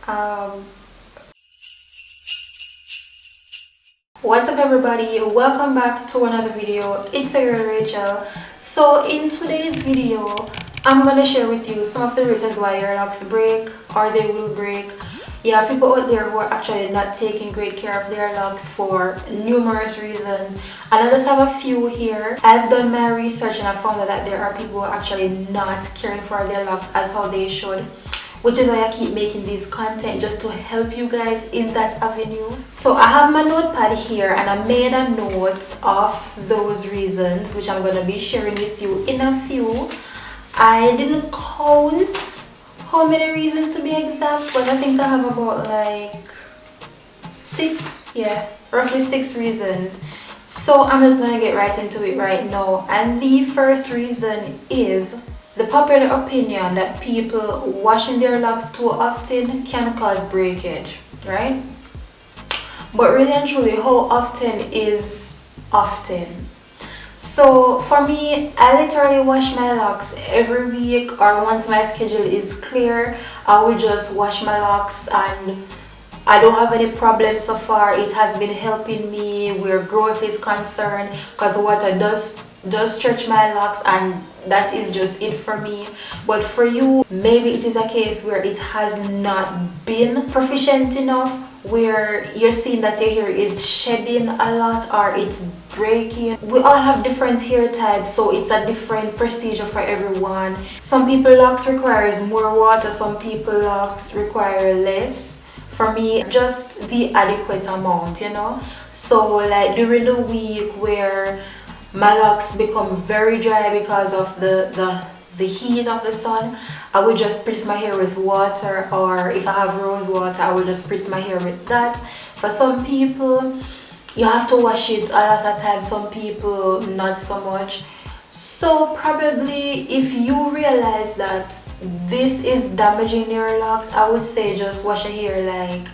Um, what's up everybody, welcome back to another video. It's your girl Rachel. So in today's video I'm gonna share with you some of the reasons why your locks break or they will break. You have people out there who are actually not taking great care of their locks for numerous reasons, and I just have a few here. I've done my research and I found that there are people who are actually not caring for their locks as how they should, which is why I keep making these content, just to help you guys in that avenue. So I have my notepad here and I made a note of those reasons, which I'm going to be sharing with you in a few. I didn't count how many reasons to be exact, but I think I have about like 6, yeah, roughly 6 reasons. So I'm just going to get right into it right now. And the first reason is the popular opinion that people washing their locks too often can cause breakage, right? But really and truly, how often is often? So for me, I literally wash my locks every week, or once my schedule is clear, I will just wash my locks, and I don't have any problems so far. It has been helping me where growth is concerned, because water does stretch my locks, and that is just it for me. But for you, maybe it is a case where it has not been proficient enough, where you're seeing that your hair is shedding a lot or it's breaking. We all have different hair types, so it's a different procedure for everyone. Some people locks requires more water, some people locks require less. For me, just the adequate amount, you know. So like during the week where my locks become very dry because of the heat of the sun, I would just spritz my hair with water, or if I have rose water, I would just spritz my hair with that. For some people, you have to wash it a lot of times, some people not so much. So probably if you realize that this is damaging your locks, I would say just wash your hair like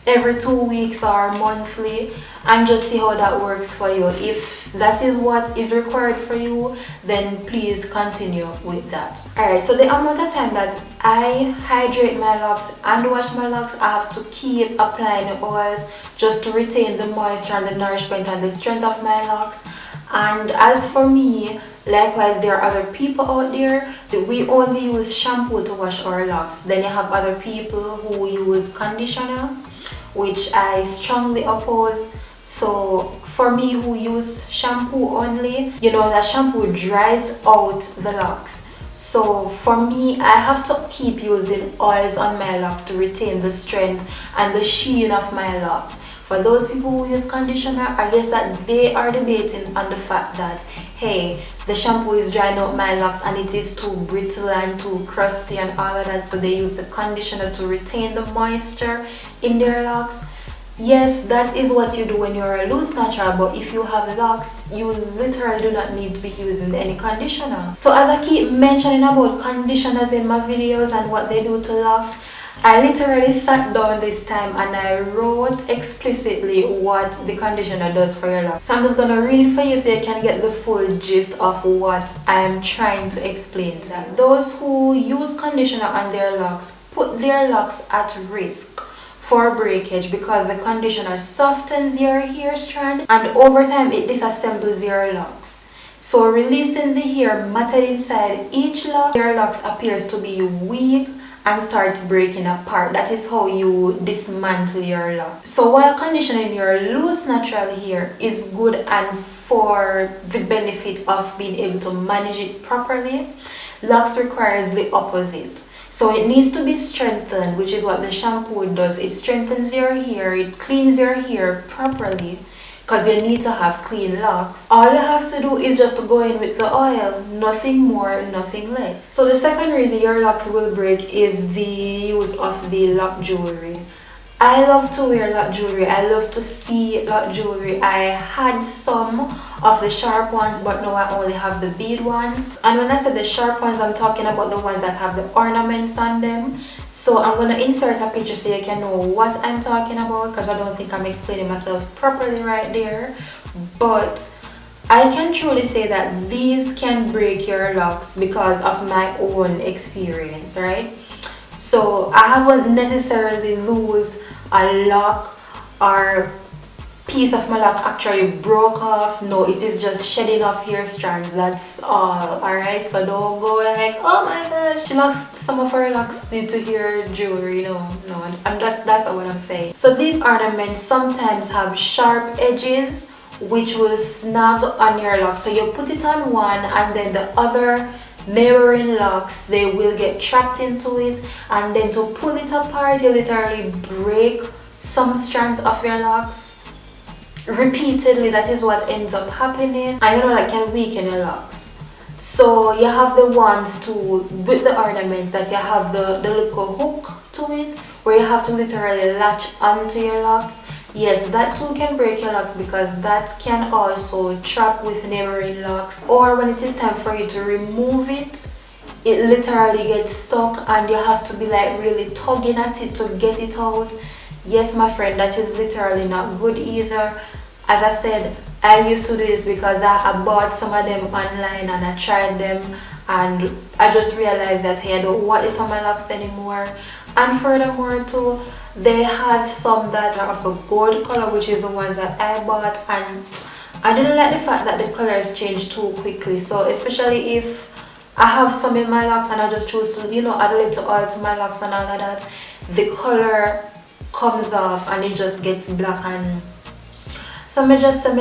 every 2 weeks or monthly, and just see how that works for you. If that is what is required for you, then please continue with that. Alright, so the amount of time that I hydrate my locks and wash my locks, I have to keep applying the oils just to retain the moisture and the nourishment and the strength of my locks. And as for me, likewise, there are other people out there that we only use shampoo to wash our locks. Then you have other people who use conditioner, which I strongly oppose. So for me, who use shampoo only, you know that shampoo dries out the locks. So for me, I have to keep using oils on my locks to retain the strength and the sheen of my locks. For those people who use conditioner, I guess that they are debating on the fact that, hey, the shampoo is drying out my locks and it is too brittle and too crusty and all of that, so they use the conditioner to retain the moisture in their locks. Yes, that is what you do when you're a loose natural, but if you have locks, you literally do not need to be using any conditioner. So as I keep mentioning about conditioners in my videos and what they do to locks, I literally sat down this time and I wrote explicitly what the conditioner does for your locks. So I'm just gonna read it for you so you can get the full gist of what I'm trying to explain to you. Those who use conditioner on their locks put their locks at risk for breakage because the conditioner softens your hair strand and over time it disassembles your locks. So releasing the hair matted inside each lock, your locks appears to be weak and starts breaking apart. That is how you dismantle your lock. So while conditioning your loose natural hair is good and for the benefit of being able to manage it properly, locks requires the opposite. So it needs to be strengthened, which is what the shampoo does. It strengthens your hair, it cleans your hair properly, because you need to have clean locks. All you have to do is just to go in with the oil, nothing more, nothing less. So the second reason your locks will break is the use of the lock jewelry. I love to wear lock jewelry. I love to see lock jewelry. I had some of the sharp ones, but now I only have the bead ones. And when I say the sharp ones, I'm talking about the ones that have the ornaments on them. So I'm going to insert a picture so you can know what I'm talking about, because I don't think I'm explaining myself properly right there. But I can truly say that these can break your locks because of my own experience, right? So I haven't necessarily lose a lock or piece of my lock actually broke off. No, it is just shedding off hair strands, that's all. Alright, so don't go like, oh my gosh, she lost some of her locks due to hair jewelry. No, and that's what I'm saying. So these ornaments sometimes have sharp edges which will snag on your lock. So you put it on one and then the other neighboring locks, they will get trapped into it, and then to pull it apart you literally break some strands of your locks repeatedly. That is what ends up happening, and that can weaken your locks. So you have the ones too with the ornaments that you have the little hook to it where you have to literally latch onto your locks. Yes, that too can break your locks because that can also trap with neighboring locks, or when it is time for you to remove it, it literally gets stuck and you have to be like really tugging at it to get it out. Yes, my friend, that is literally not good either. As I said, I used to do this because I bought some of them online and I tried them, and I just realized that, hey, I don't want it on my locks anymore. And furthermore too, they have some that are of a gold color, which is the ones that I bought, and I didn't like the fact that the colors change too quickly. So especially if I have some in my locks and I just choose to add a little oil to my locks and all of that, the color comes off and it just gets black, and so I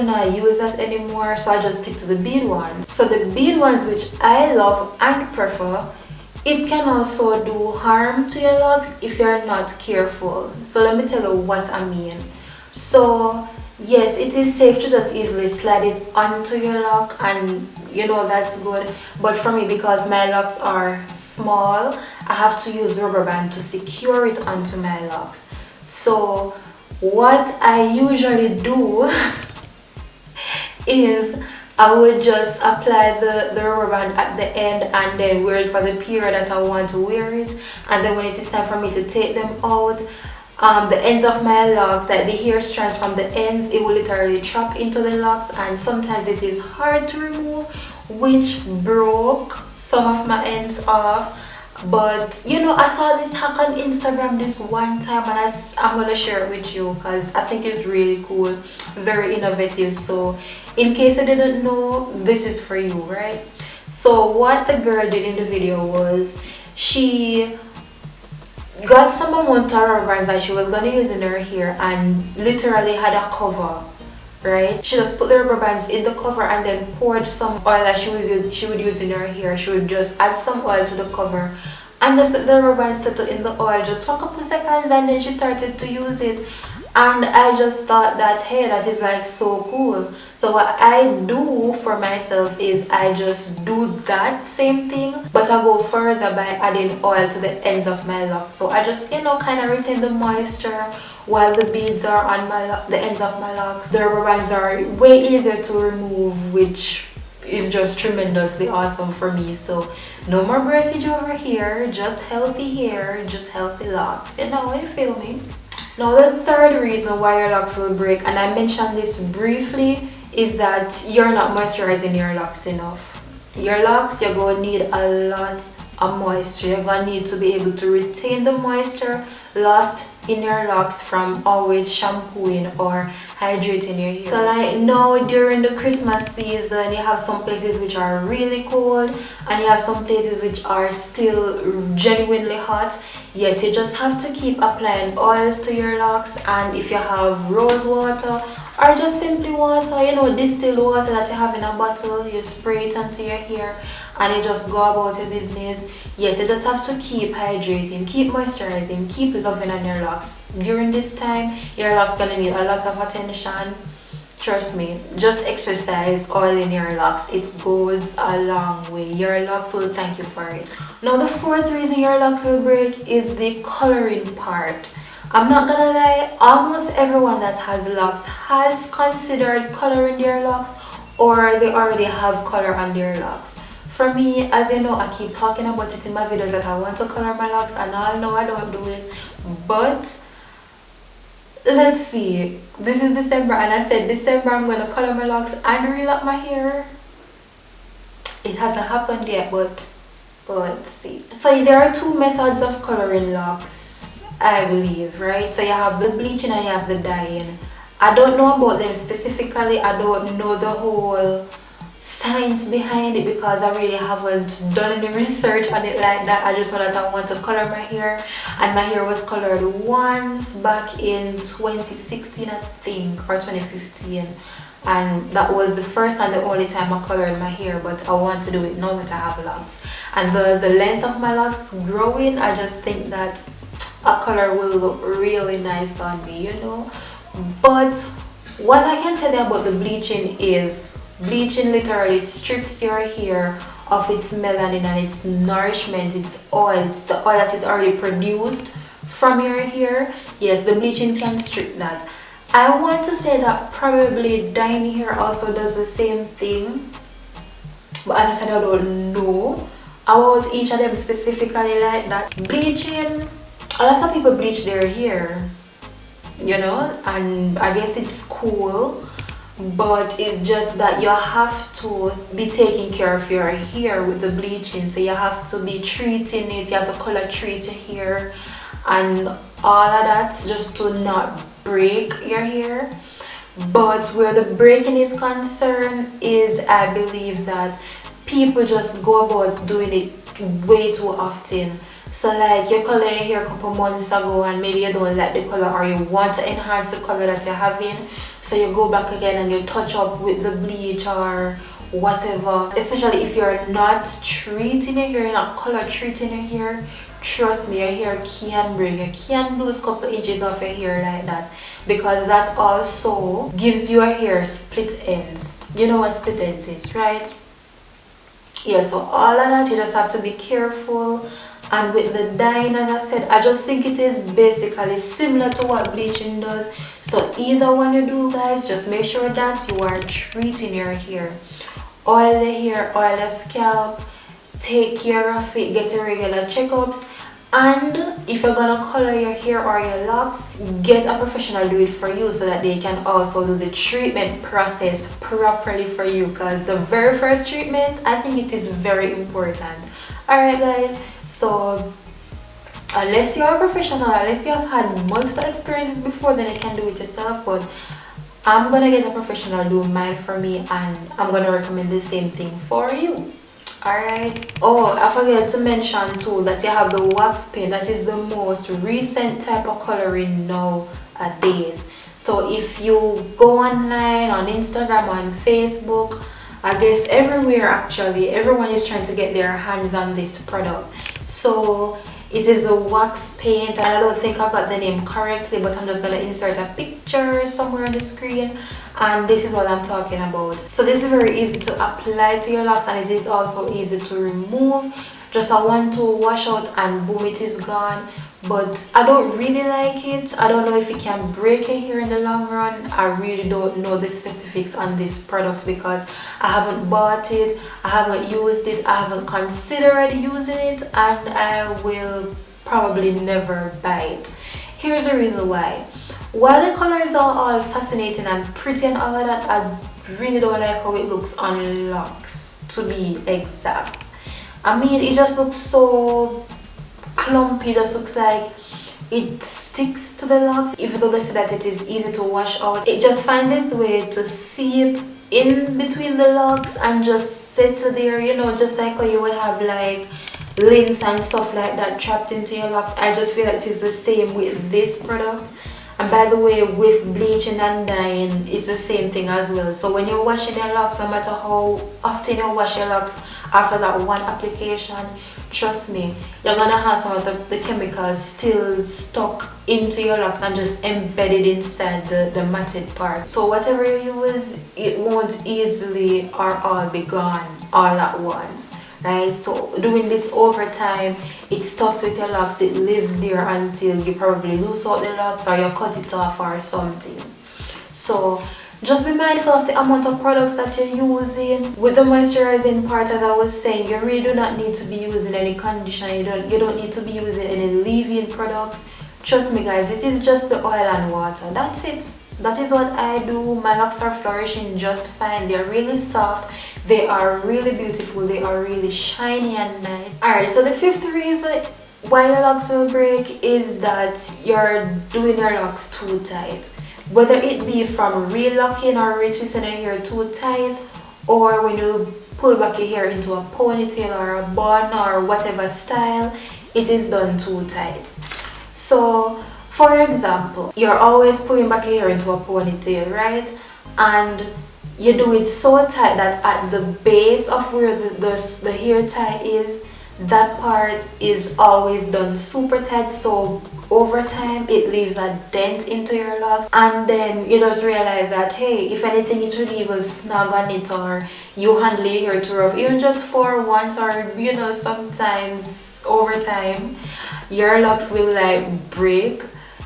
not use that anymore, so I just stick to the bead ones. So the bead ones, which I love and prefer, it can also do harm to your locks if you're not careful. So let me tell you what I mean. So yes, it is safe to just easily slide it onto your lock, and that's good. But for me, because my locks are small, I have to use rubber band to secure it onto my locks. So what I usually do is I would just apply the rubber band at the end and then wear it for the period that I want to wear it, and then when it is time for me to take them out, the ends of my locks, like the hair strands from the ends, it will literally trap into the locks, and sometimes it is hard to remove, which broke some of my ends off. But I saw this hack on Instagram this one time, and I'm gonna share it with you because I think it's really cool, very innovative. So in case you didn't know, this is for you, right? So what the girl did in the video was she got some amount of rubber bands that she was gonna use in her hair and literally had a cover, right? She just put the rubber bands in the cover and then poured some oil that she would use in her hair. She would just add some oil to the cover and just let the rubber bands settle in the oil just for a couple seconds, and then she started to use it. And I just thought that, hey, that is like so cool. So what I do for myself is I just do that same thing, but I go further by adding oil to the ends of my locks. So I just kind of retain the moisture while the beads are on the ends of my locks. The rubber bands are way easier to remove, which is just tremendously awesome for me. So no more breakage over here, just healthy hair, just healthy locks, you feel me? Now the third reason why your locks will break, and I mentioned this briefly, is that you're not moisturizing your locks enough. Your locks, you're going to need a lot of moisture. You're going to need to be able to retain the moisture lost in your locks from always shampooing or hydrating your hair. So like now during the Christmas season, you have some places which are really cold and you have some places which are still genuinely hot. Yes, you just have to keep applying oils to your locks, and if you have rose water or just simply water, distilled water that you have in a bottle, you spray it onto your hair and you just go about your business. Yes, you just have to keep hydrating, keep moisturizing, keep loving on your locks. During this time, your locks gonna need a lot of attention. Trust me, just exercise oiling your locks. It goes a long way. Your locks will thank you for it. Now the fourth reason your locks will break is the coloring part. I'm not gonna lie, almost everyone that has locks has considered coloring their locks, or they already have color on their locks. For me, as you know, I keep talking about it in my videos that I want to color my locks, and all know I don't do it. But let's see, this is December and I said December I'm going to color my locks and reel up my hair. It hasn't happened yet, but let's see. So there are two methods of coloring locks, I believe, right? So you have the bleaching and you have the dyeing. I don't know about them specifically. I don't know the whole science behind it because I really haven't done any research on it like that. I just know that I want to color my hair, and my hair was colored once back in 2016, I think, or 2015, and that was the first and the only time I colored my hair. But I want to do it now that I have locks, and the length of my locks growing, I just think that a color will look really nice on me, you know. But what I can tell you about the bleaching is bleaching literally strips your hair of its melanin and its nourishment, its oil. It's the oil that is already produced from your hair. Yes, the bleaching can strip that. I want to say that probably dyeing hair also does the same thing, but as I said, I don't know about each of them specifically like that. Bleaching, a lot of people bleach their hair, you know, and I guess it's cool, but it's just that you have to be taking care of your hair with the bleaching. So you have to be treating it, you have to color treat your hair and all of that, just to not break your hair. But where the breaking is concerned is, I believe that people just go about doing it way too often. So like you color your hair a couple months ago and maybe you don't like the color, or you want to enhance the color that you're having, so you go back again and you touch up with the bleach or whatever. Especially if you're not treating your hair, you're not color treating your hair, trust me, your hair can break. You can lose a couple inches of your hair like that, because that also gives your hair split ends. You know what split ends is, right? Yeah, so all of that, you just have to be careful. And with the dyeing, as I said, I just think it is basically similar to what bleaching does. So either one you do, guys, just make sure that you are treating your hair. Oil the hair, oil the scalp, take care of it, get your regular checkups. And if you're gonna color your hair or your locks, get a professional do it for you, so that they can also do the treatment process properly for you, because the very first treatment, I think it is very important. Alright guys, so unless you're a professional, unless you have had multiple experiences before, then you can do it yourself. But I'm gonna get a professional do mine for me, and I'm gonna recommend the same thing for you. Alright. Oh, I forgot to mention too that you have the wax paint. That is the most recent type of coloring nowadays. So if you go online, on Instagram, on Facebook, I guess everywhere actually, everyone is trying to get their hands on this product. So it is a wax paint, and I don't think I got the name correctly, but I'm just going to insert a picture somewhere on the screen, and this is what I'm talking about. So this is very easy to apply to your locks, and it is also easy to remove. Just I want to wash out and boom, it is gone. But I don't really like it. I don't know if it can break your hair in the long run. I really don't know the specifics on this product because I haven't bought it, I haven't used it, I haven't considered using it, and I will probably never buy it. Here's the reason why. While the colors are all fascinating and pretty and all of that, I really don't like how it looks on locks, to be exact. I mean, it just looks so clumpy, just looks like it sticks to the locks. Even though they say that it is easy to wash out, it just finds its way to seep in between the locks and just settle there, you know, just like how you would have like links and stuff like that trapped into your locks. I just feel like it is the same with this product. And by the way, with bleaching and dyeing, it's the same thing as well. So when you're washing your locks, no matter how often you wash your locks after that one application, trust me, you're gonna have some of the chemicals still stuck into your locks and just embedded inside the matted part. So whatever you use, it won't easily or all be gone all at once, right? So doing this over time, it sticks with your locks, it lives there until you probably lose out the locks or you cut it off or something. So just be mindful of the amount of products that you're using. With the moisturizing part, as I was saying, you really do not need to be using any conditioner. You don't need to be using any leave-in products. Trust me guys, it is just the oil and water. That's it. That is what I do. My locks are flourishing just fine. They're really soft, they are really beautiful, they are really shiny and nice. Alright, so the fifth reason why your locks will break is that you're doing your locks too tight. Whether it be from relocking or retwisting your hair too tight, or when you pull back your hair into a ponytail or a bun or whatever style, it is done too tight. So for example, you're always pulling back your hair into a ponytail, right? And you do it so tight that at the base of where the hair tie is, that part is always done super tight, so over time it leaves a dent into your locks, and then you just realize that, hey, if anything, it should even snag on it, or you handle your hair too rough, even just for once, or you know, sometimes over time your locks will like break.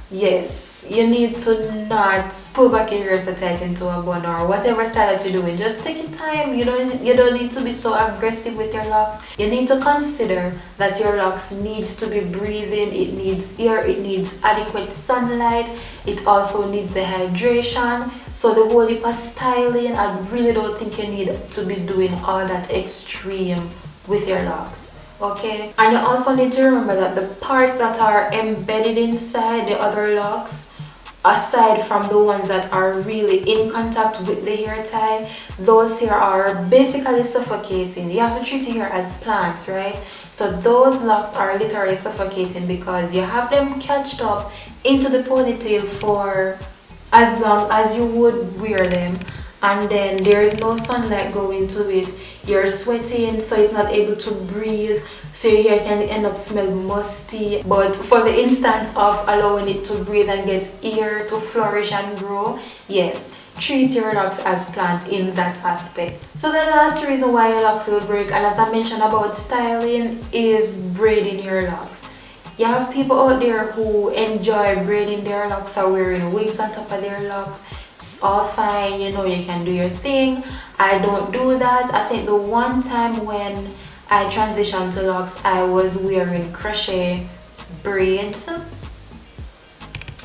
Yes, you need to not pull back your hair so tight into a bun or whatever style that you're doing. Just take your time. You don't need to be so aggressive with your locks. You need to consider that your locks needs to be breathing. It needs air. It needs adequate sunlight. It also needs the hydration. So the whole heap of styling, I really don't think you need to be doing all that extreme with your locks. Okay, and you also need to remember that the parts that are embedded inside the other locks, aside from the ones that are really in contact with the hair tie, those here are basically suffocating. You have to treat your hair as plants, right? So those locks are literally suffocating because you have them catched up into the ponytail for as long as you would wear them, and then there is no sunlight going to it. You're sweating, so it's not able to breathe, so your hair can end up smelling musty. But for the instance of allowing it to breathe and get air to flourish and grow, yes, treat your locks as plants in that aspect. So the last reason why your locks will break, and as I mentioned about styling, is braiding your locks. You have people out there who enjoy braiding their locks or wearing wigs on top of their locks. It's all fine, you know, you can do your thing. I don't do that. I think the one time when I transitioned to locks, I was wearing crochet braids.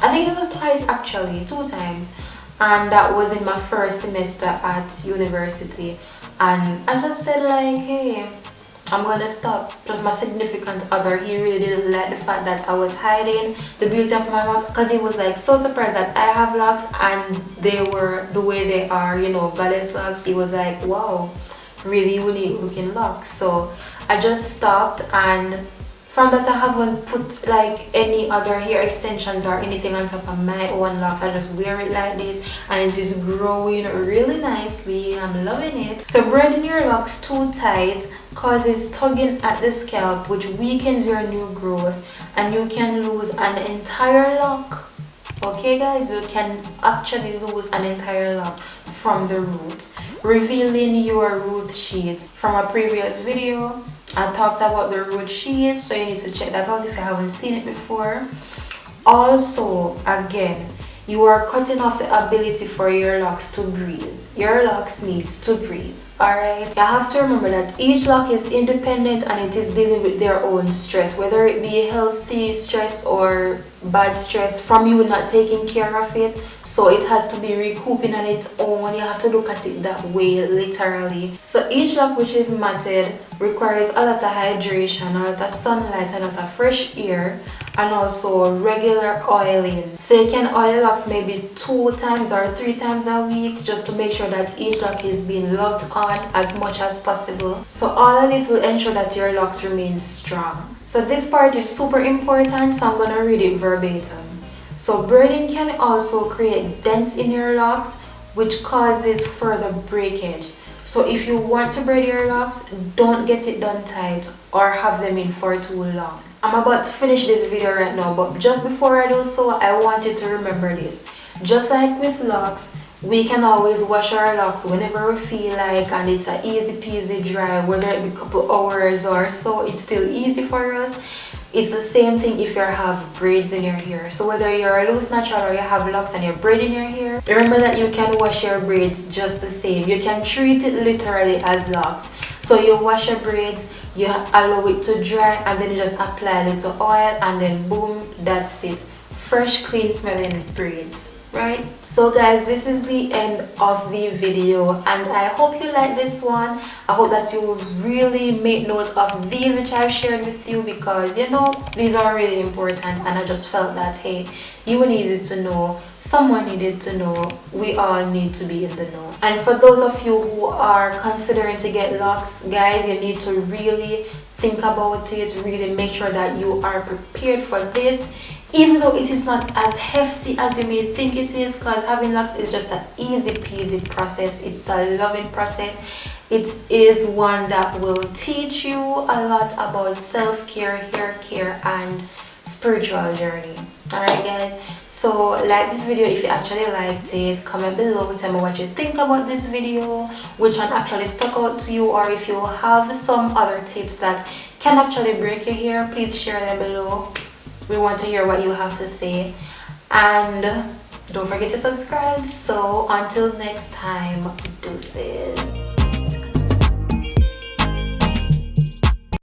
I think it was twice actually, 2 times, and that was in my first semester at university. And I just said like, hey, I'm gonna stop. Plus my significant other, he really didn't like the fact that I was hiding the beauty of my locks, because he was like so surprised that I have locks and they were the way they are, you know, goddess locks. He was like, wow, really unique looking locks. So I just stopped, and from that I haven't put like any other hair extensions or anything on top of my own locks. I just wear it like this and it is growing really nicely. I'm loving it. So braiding your locks too tight causes tugging at the scalp, which weakens your new growth, and you can lose an entire lock. Okay guys, you can actually lose an entire lock from the root, revealing your root sheath. From a previous video I talked about the root sheath, so you need to check that out if you haven't seen it before. Also, again, you are cutting off the ability for your locks to breathe. Your locks needs to breathe. Alright, you have to remember that each lock is independent and it is dealing with their own stress, whether it be healthy stress or bad stress from you not taking care of it. So it has to be recouping on its own. You have to look at it that way, literally. So each lock which is matted requires a lot of hydration, a lot of sunlight, a lot of fresh air, and also regular oiling. So you can oil your locks maybe 2 times or 3 times a week, just to make sure that each lock is being loved on as much as possible. So all of this will ensure that your locks remain strong. So this part is super important, so I'm gonna read it verbatim. So braiding can also create dents in your locks, which causes further breakage. So if you want to braid your locks, don't get it done tight or have them in for too long. I'm about to finish this video right now, but just before I do so, I want you to remember this. Just like with locks, we can always wash our locks whenever we feel like, and it's an easy peasy dry, whether it be a couple hours or so, it's still easy for us. It's the same thing if you have braids in your hair. So whether you're a loose natural or you have locks and you're braiding your hair, remember that you can wash your braids just the same. You can treat it literally as locks. So you wash your braids, you allow it to dry, and then you just apply a little oil, and then boom, that's it. Fresh, clean smelling braids. right? So guys, this is the end of the video, and I hope you like this one. I hope that you really make note of these which I've shared with you, because you know these are really important, and I just felt that hey, you needed to know, someone needed to know, we all need to be in the know. And for those of you who are considering to get locks, guys, you need to really think about it, really make sure that you are prepared for this, even though it is not as hefty as you may think it is, because having locks is just an easy peasy process. It's a loving process. It is one that will teach you a lot about self-care, hair care, and spiritual journey. Alright guys, so like this video if you actually liked it, comment below, tell me what you think about this video, which one actually stuck out to you, or if you have some other tips that can actually break your hair, please share them below. We want to hear what you have to say, and don't forget to subscribe. So until next time, deuces.